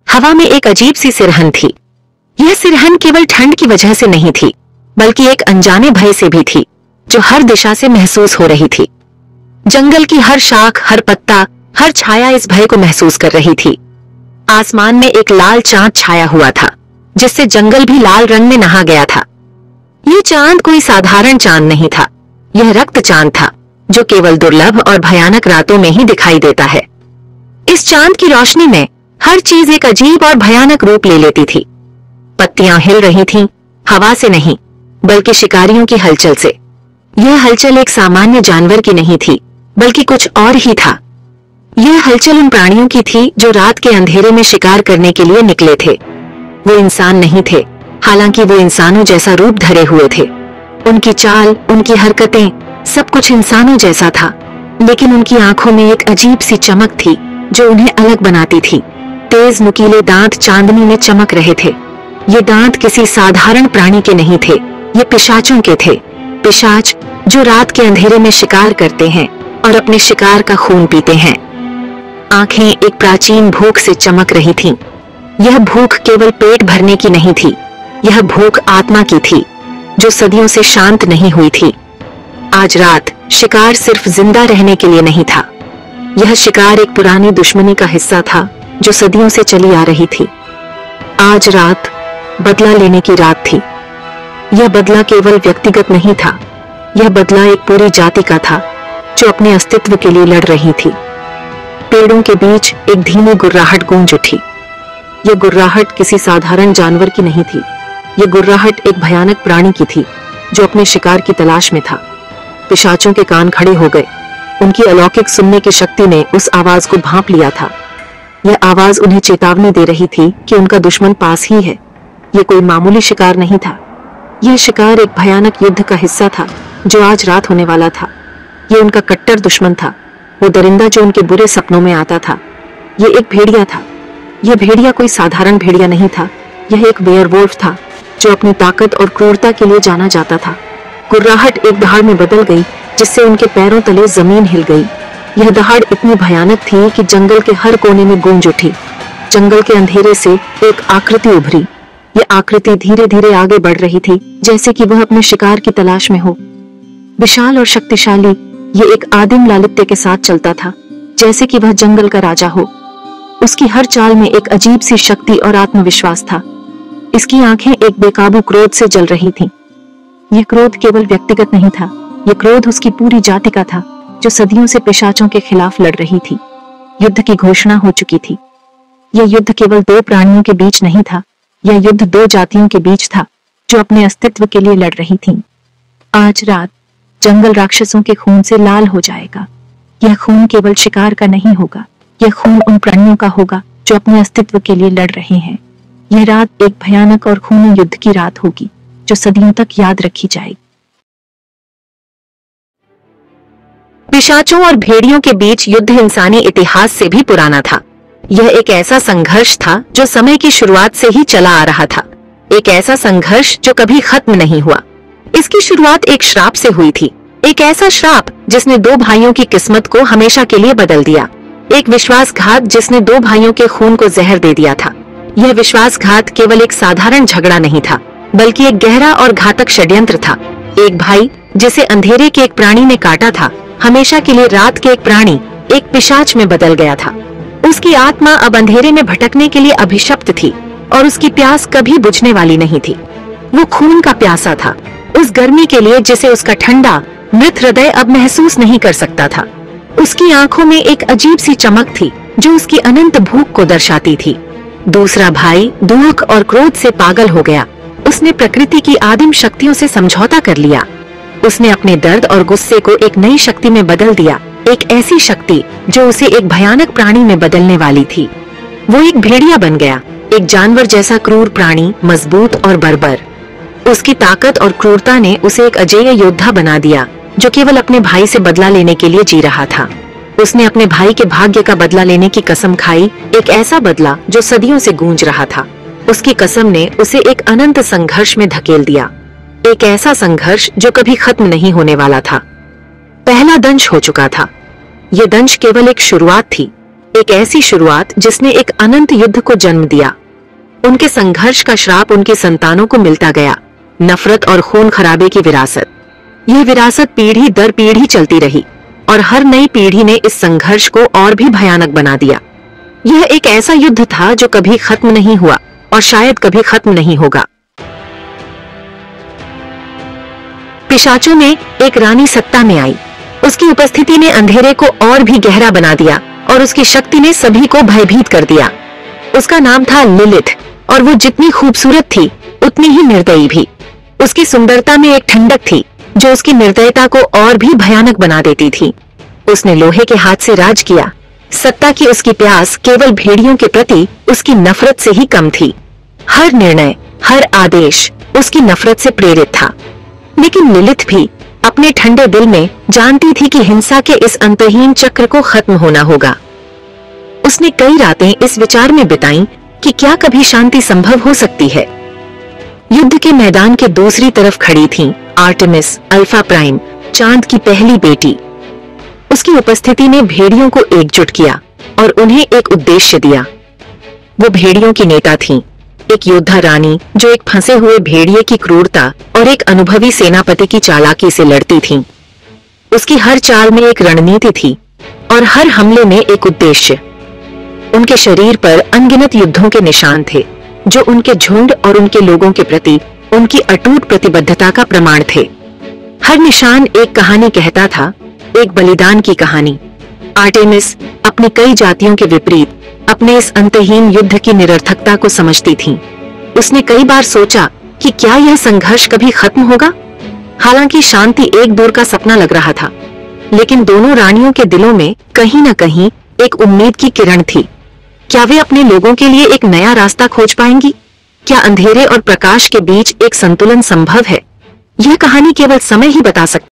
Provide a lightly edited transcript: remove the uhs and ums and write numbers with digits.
हवा में एक अजीब सी सिरहन थी। यह सिरहन केवल ठंड की वजह से नहीं थी, बल्कि एक अनजाने भय से भी थी, जो हर दिशा से महसूस हो रही थी। जंगल की हर शाख, हर पत्ता, हर छाया इस भय को महसूस कर रही थी। आसमान में एक लाल चांद छाया हुआ था, जिससे जंगल भी लाल रंग में नहा गया था। ये चांद कोई साधारण चांद नहीं था, यह रक्त चांद था, जो केवल दुर्लभ और भयानक रातों में ही दिखाई देता है। इस चांद की रोशनी में हर चीज एक अजीब और भयानक रूप ले लेती थी। पत्तियां हिल रही थीं, हवा से नहीं, बल्कि शिकारियों की हलचल से। यह हलचल एक सामान्य जानवर की नहीं थी, बल्कि कुछ और ही था। यह हलचल उन प्राणियों की थी जो रात के अंधेरे में शिकार करने के लिए निकले थे। वो इंसान नहीं थे, हालांकि वो इंसानों जैसा रूप धरे हुए थे। उनकी चाल, उनकी हरकतें, सब कुछ इंसानों जैसा था, लेकिन उनकी आंखों में एक अजीब सी चमक थी जो उन्हें अलग बनाती थी। तेज नुकीले दांत चांदनी में चमक रहे थे। ये दांत किसी साधारण प्राणी के नहीं थे, ये पिशाचों के थे। पिशाच जो रात के अंधेरे में शिकार करते हैं और अपने शिकार का खून पीते हैं। आंखें एक प्राचीन भूख से चमक रही थीं। यह भूख केवल पेट भरने की नहीं थी, यह भूख आत्मा की थी, जो सदियों से शांत नहीं हुई थी। आज रात शिकार सिर्फ जिंदा रहने के लिए नहीं था, यह शिकार एक पुरानी दुश्मनी का हिस्सा था जो सदियों से चली आ रही थी। आज रात बदला लेने की रात थी। यह बदला केवल व्यक्तिगत नहीं था, यह बदला एक पूरी जाति का था जो अपने अस्तित्व के लिए लड़ रही थी। पेड़ों के बीच एक धीमी गुर्राहट गूंज उठी। यह गुर्राहट किसी साधारण जानवर की नहीं थी, यह गुर्राहट एक भयानक प्राणी की थी जो अपने शिकार की तलाश में था। पिशाचों के कान खड़े हो गए, उनकी अलौकिक सुनने की शक्ति ने उस आवाज को भांप लिया था। यह आवाज उन्हें चेतावनी दे रही थी कि उनका दुश्मन पास ही है। यह कोई मामूली शिकार नहीं था, यह शिकार एक भयानक युद्ध का हिस्सा था जो आज रात होने वाला था। यह उनका कट्टर दुश्मन था, वो दरिंदा जो उनके बुरे सपनों में आता था। यह एक भेड़िया था। यह भेड़िया कोई साधारण भेड़िया नहीं था, यह एक वेयरवुल्फ था जो अपनी ताकत और क्रूरता के लिए जाना जाता था। गुर्राहट एक दहाड़ में बदल गई, जिससे उनके पैरों तले जमीन हिल गई। यह दहाड़ इतनी भयानक थी कि जंगल के हर कोने में गूंज उठी। जंगल के अंधेरे से एक आकृति उभरी। यह आकृति धीरे धीरे आगे बढ़ रही थी, जैसे कि वह अपने शिकार की तलाश में हो। विशाल और शक्तिशाली, ये एक आदिम लालित्य के साथ चलता था, जैसे कि वह जंगल का राजा हो। उसकी हर चाल में एक अजीब सी शक्ति और आत्मविश्वास था। इसकी आंखें एक बेकाबू क्रोध से जल रही थीं। यह क्रोध केवल व्यक्तिगत नहीं था, यह क्रोध उसकी पूरी जाति का था जो सदियों से पिशाचों के खिलाफ लड़ रही थी। युद्ध की घोषणा हो चुकी थी। यह युद्ध केवल दो प्राणियों के बीच नहीं था, यह युद्ध दो जातियों के बीच था जो अपने अस्तित्व के लिए लड़ रही थीं। आज रात जंगल राक्षसों के खून से लाल हो जाएगा। यह खून केवल शिकार का नहीं होगा, यह खून उन प्राणियों का होगा जो अपने अस्तित्व के लिए लड़ रहे हैं। यह रात एक भयानक और खूनी युद्ध की रात होगी जो सदियों तक याद रखी जाएगी। पिशाचों और भेड़ियों के बीच युद्ध इंसानी इतिहास से भी पुराना था। यह एक ऐसा संघर्ष था जो समय की शुरुआत से ही चला आ रहा था, एक ऐसा संघर्ष जो कभी खत्म नहीं हुआ। इसकी शुरुआत एक श्राप से हुई थी, एक ऐसा श्राप जिसने दो भाइयों की किस्मत को हमेशा के लिए बदल दिया। एक विश्वासघात जिसने दो भाइयों के खून को जहर दे दिया था। यह विश्वासघात केवल एक साधारण झगड़ा नहीं था, बल्कि एक गहरा और घातक षड्यंत्र था। एक भाई जिसे अंधेरे के एक प्राणी ने काटा था, हमेशा के लिए रात के एक प्राणी, एक पिशाच में बदल गया था। उसकी आत्मा अब अंधेरे में भटकने के लिए अभिशप्त थी और उसकी प्यास कभी बुझने वाली नहीं थी। वो खून का प्यासा था, उस गर्मी के लिए जिसे उसका ठंडा मृत हृदय अब महसूस नहीं कर सकता था। उसकी आंखों में एक अजीब सी चमक थी जो उसकी अनंत भूख को दर्शाती थी। दूसरा भाई दुख और क्रोध से पागल हो गया। उसने प्रकृति की आदिम शक्तियों से समझौता कर लिया। उसने अपने दर्द और गुस्से को एक नई शक्ति में बदल दिया, एक ऐसी शक्ति जो उसे एक भयानक प्राणी में बदलने वाली थी। वो एक भेड़िया बन गया, एक जानवर जैसा क्रूर प्राणी, मजबूत और बर्बर। उसकी ताकत और क्रूरता ने उसे एक अजेय योद्धा बना दिया जो केवल अपने भाई से बदला लेने के लिए जी रहा था। उसने अपने भाई के भाग्य का बदला लेने की कसम खाई, एक ऐसा बदला जो सदियों से गूंज रहा था। उसकी कसम ने उसे एक अनंत संघर्ष में धकेल दिया, एक ऐसा संघर्ष जो कभी खत्म नहीं होने वाला था। पहला दंश हो चुका था। यह दंश केवल एक शुरुआत थी, एक ऐसी शुरुआत जिसने एक अनंत युद्ध को जन्म दिया। उनके संघर्ष का श्राप उनकी संतानों को मिलता गया, नफरत और खून खराबे की विरासत। यह विरासत पीढ़ी दर पीढ़ी चलती रही और हर नई पीढ़ी ने इस संघर्ष को और भी भयानक बना दिया। यह एक ऐसा युद्ध था जो कभी खत्म नहीं हुआ और शायद कभी खत्म नहीं होगा। पिशाचों में एक रानी सत्ता में आई। उसकी उपस्थिति ने अंधेरे को और भी गहरा बना दिया और उसकी शक्ति ने सभी को भयभीत कर दिया। उसका नाम था लिलिथ और वो जितनी खूबसूरत थी उतनी ही निर्दयी भी। उसकी सुंदरता में एक ठंडक थी जो उसकी निर्दयता को और भी भयानक बना देती थी। उसने लोहे के हाथ से राज किया। सत्ता की उसकी प्यास केवल भेड़ियों के प्रति उसकी नफरत से ही कम थी। हर निर्णय, हर आदेश उसकी नफरत से प्रेरित था। लेकिन लिलिथ भी अपने ठंडे दिल में जानती थी कि हिंसा के इस अंतहीन चक्र को खत्म होना होगा। उसने कई रातें इस विचार में बिताईं कि क्या कभी शांति संभव हो सकती है। युद्ध के मैदान के दूसरी तरफ खड़ी थीं आर्टेमिस, अल्फा प्राइम, चांद की पहली बेटी। उसकी उपस्थिति ने भेड़ियों को एकजुट किया और उन्हें एक उद्देश्य दिया। वो भेड़ियों की नेता थीं, एक योद्धा रानी जो एक फंसे हुए भेड़िए की क्रूरता और एक अनुभवी सेनापति की चालाकी से लड़ती थीं। उसकी हर चाल में एक रणनीति थी और हर हमले में एक उद्देश्य। उनके शरीर पर अनगिनत युद्धों के निशान थे जो उनके झुंड और उनके लोगों के प्रति उनकी अटूट प्रतिबद्धता का प्रमाण थे। हर निशान एक कहानी कहता था, एक बलिदान की कहानी। आर्टेमिस अपनी कई जातियों के विपरीत अपने इस अंतहीन युद्ध की निरर्थकता को समझती थीं। उसने कई बार सोचा कि क्या यह संघर्ष कभी खत्म होगा। हालांकि शांति एक दूर का सपना लग रहा था, लेकिन दोनों रानियों के दिलों में कहीं न कहीं एक उम्मीद की किरण थी। क्या वे अपने लोगों के लिए एक नया रास्ता खोज पाएंगी? क्या अंधेरे और प्रकाश के बीच एक संतुलन संभव है? यह कहानी केवल समय ही बता सकती